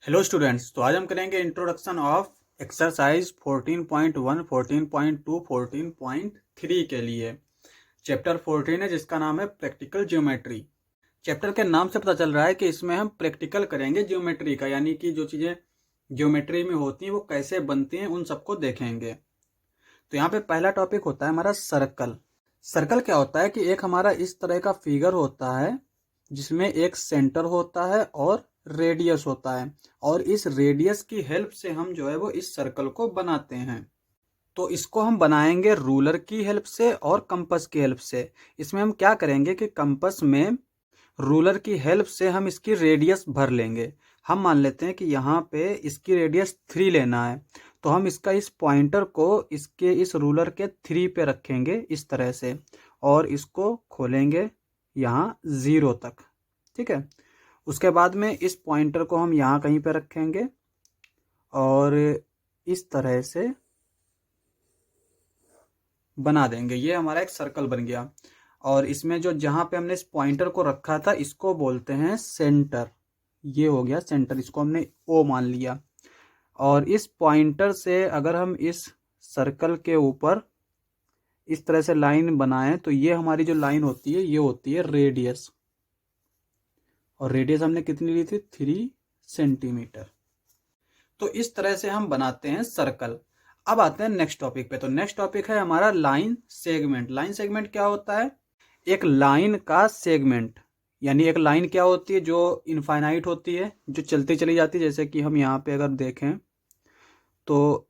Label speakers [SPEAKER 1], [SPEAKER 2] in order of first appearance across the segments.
[SPEAKER 1] Hello students, तो आज हम करेंगे इंट्रोडक्शन ऑफ एक्सरसाइज 14.1, 14.2, 14.3 के लिए। चैप्टर 14 है जिसका नाम है प्रैक्टिकल ज्योमेट्री। चैप्टर के नाम से पता चल रहा है कि इसमें हम प्रैक्टिकल करेंगे ज्योमेट्री का, यानी कि जो चीज़ें ज्योमेट्री में होती हैं वो कैसे बनती हैं उन सबको देखेंगे। तो यहाँ पे पहला टॉपिक होता है हमारा सर्कल। सर्कल क्या होता है कि एक हमारा इस तरह का फिगर होता है जिसमें एक सेंटर होता है और रेडियस होता है, और इस रेडियस की हेल्प से हम जो है वो इस सर्कल को बनाते हैं। तो इसको हम बनाएंगे रूलर की हेल्प से और कंपास की हेल्प से। इसमें हम क्या करेंगे कि कंपास में रूलर की हेल्प से हम इसकी रेडियस भर लेंगे। हम मान लेते हैं कि यहाँ पे इसकी रेडियस 3 लेना है, तो हम इसका इस पॉइंटर को इसके इस रूलर के 3 पे रखेंगे इस तरह से, और इसको खोलेंगे यहाँ 0 तक। ठीक है, उसके बाद में इस पॉइंटर को हम यहाँ कहीं पे रखेंगे और इस तरह से बना देंगे। ये हमारा एक सर्कल बन गया, और इसमें जो जहाँ पे हमने इस पॉइंटर को रखा था इसको बोलते हैं सेंटर। ये हो गया सेंटर, इसको हमने ओ मान लिया। और इस पॉइंटर से अगर हम इस सर्कल के ऊपर इस तरह से लाइन बनाएं तो ये हमारी जो लाइन होती है ये होती है रेडियस, और रेडियस हमने कितनी ली थी 3 सेंटीमीटर। तो इस तरह से हम बनाते हैं सर्कल। अब आते हैं नेक्स्ट टॉपिक पे। तो नेक्स्ट टॉपिक है हमारा लाइन सेगमेंट। लाइन सेगमेंट क्या होता है? एक लाइन का सेगमेंट, यानी एक लाइन क्या होती है जो इनफाइनाइट होती है, जो चलती चली जाती है। जैसे कि हम यहाँ पे अगर देखें तो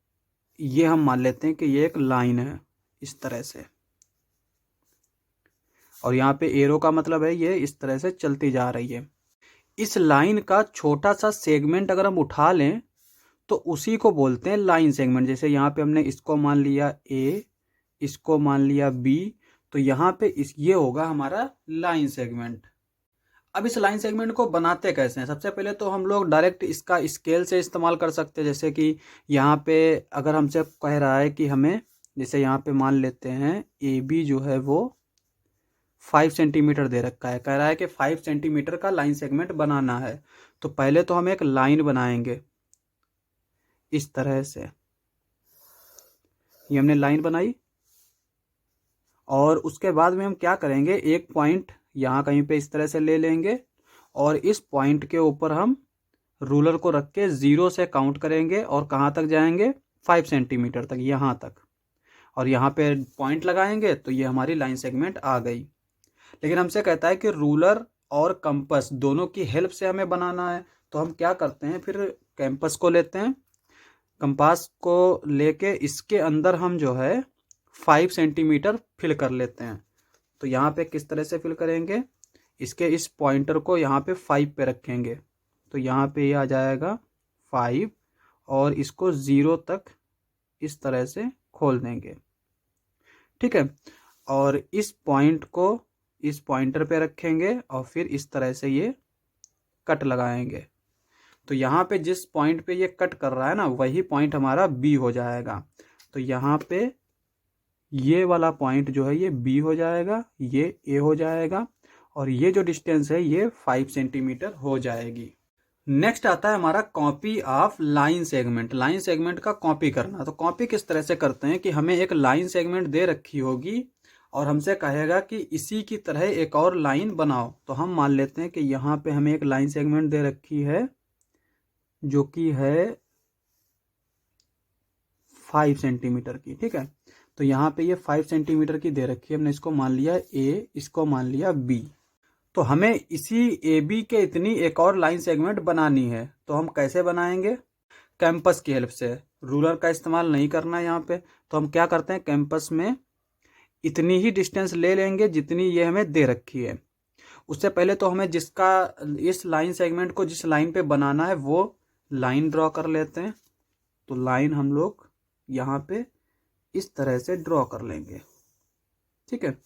[SPEAKER 1] ये हम मान लेते हैं कि ये एक लाइन है इस तरह से, और यहाँ पे एरो का मतलब है ये इस तरह से चलती जा रही है। इस लाइन का छोटा सा सेगमेंट अगर हम उठा लें तो उसी को बोलते हैं लाइन सेगमेंट। जैसे यहाँ पे हमने इसको मान लिया ए, इसको मान लिया बी, तो यहाँ पे ये होगा हमारा लाइन सेगमेंट। अब इस लाइन सेगमेंट को बनाते कैसे हैं? सबसे पहले तो हम लोग डायरेक्ट इसका स्केल से इस्तेमाल कर सकते हैं। जैसे कि यहाँ पे अगर हमसे कह रहा है कि हमें, जैसे यहाँ पे मान लेते हैं ए बी जो है वो 5 सेंटीमीटर दे रखा है, कह रहा है कि 5 सेंटीमीटर का लाइन सेगमेंट बनाना है। तो पहले तो हम एक लाइन बनाएंगे इस तरह से। ये हमने लाइन बनाई, और उसके बाद में हम क्या करेंगे, एक पॉइंट यहाँ कहीं पे इस तरह से ले लेंगे, और इस पॉइंट के ऊपर हम रूलर को रख के 0 से काउंट करेंगे, और कहाँ तक जाएंगे 5 सेंटीमीटर तक, यहाँ तक। और यहाँ पे पॉइंट लगाएंगे तो ये हमारी लाइन सेगमेंट आ गई। लेकिन हमसे कहता है कि रूलर और कंपास दोनों की हेल्प से हमें बनाना है, तो हम क्या करते हैं, फिर कैंपस को लेते हैं, कंपास को लेके इसके अंदर हम जो है 5 सेंटीमीटर फिल कर लेते हैं। तो यहाँ पे किस तरह से फिल करेंगे, इसके इस पॉइंटर को यहाँ पे 5 पे रखेंगे, तो यहाँ पे ये आ जाएगा 5, और इसको 0 तक इस तरह से खोल देंगे। ठीक है, और इस पॉइंट को इस पॉइंटर पे रखेंगे, और फिर इस तरह से ये कट लगाएंगे। तो यहाँ पे जिस पॉइंट पे ये कट कर रहा है ना, वही पॉइंट हमारा बी हो जाएगा। तो यहाँ पे ये वाला पॉइंट जो है ये बी हो जाएगा, ये ए हो जाएगा, और ये जो डिस्टेंस है ये 5 सेंटीमीटर हो जाएगी। नेक्स्ट आता है हमारा copy of line segment. Line segment का कॉपी करना। तो कॉपी किस तरह से करते हैं कि हमें एक लाइन सेगमेंट दे रखी होगी, और हमसे कहेगा कि इसी की तरह एक और लाइन बनाओ। तो हम मान लेते हैं कि यहाँ पे हमें एक लाइन सेगमेंट दे रखी है जो कि है 5 सेंटीमीटर की। ठीक है, तो यहाँ पे ये 5 सेंटीमीटर की दे रखी है, हमने इसको मान लिया ए, इसको मान लिया बी। तो हमें इसी ए बी के इतनी एक और लाइन सेगमेंट बनानी है। तो हम कैसे बनाएंगे? कैंपस की हेल्प से। रूलर का इस्तेमाल नहीं करना है यहाँ पे। तो हम क्या करते हैं, कैंपस में इतनी ही डिस्टेंस ले लेंगे जितनी ये हमें दे रखी है। उससे पहले तो हमें जिसका इस लाइन सेगमेंट को जिस लाइन पे बनाना है वो लाइन ड्रॉ कर लेते हैं। तो लाइन हम लोग यहाँ पे इस तरह से ड्रॉ कर लेंगे। ठीक है,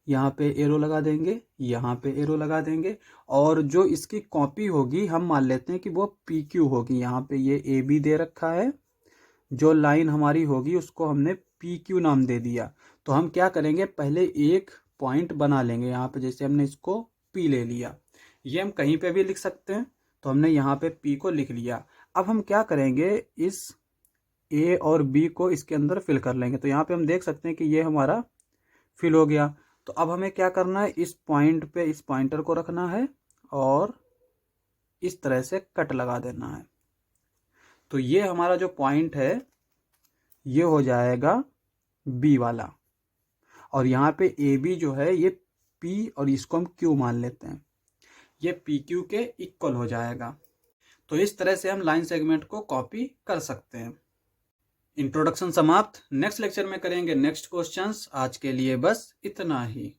[SPEAKER 1] यहाँ पे एरो लगा देंगे, यहाँ पे एरो लगा देंगे, और जो इसकी कॉपी होगी हम मान लेते हैं कि वो पी क्यू होगी। यहाँ पे ये ए बी दे रखा है, जो लाइन हमारी होगी उसको हमने पी क्यू नाम दे दिया। तो हम क्या करेंगे, पहले एक पॉइंट बना लेंगे यहाँ पे। जैसे हमने इसको पी ले लिया, ये हम कहीं पे भी लिख सकते हैं। तो हमने यहाँ पे P को लिख लिया। अब हम क्या करेंगे, इस A और B को इसके अंदर फिल कर लेंगे। तो यहाँ पे हम देख सकते हैं कि ये हमारा फिल हो गया। तो अब हमें क्या करना है, इस पॉइंट पे इस पॉइंटर को रखना है और इस तरह से कट लगा देना है। तो ये हमारा जो पॉइंट है ये हो जाएगा B वाला, और यहाँ पे AB जो है ये P और इसको हम Q मान लेते हैं, ये PQ के इक्वल हो जाएगा। तो इस तरह से हम लाइन सेगमेंट को कॉपी कर सकते हैं। इंट्रोडक्शन समाप्त। नेक्स्ट लेक्चर में करेंगे नेक्स्ट क्वेश्चंस। आज के लिए बस इतना ही।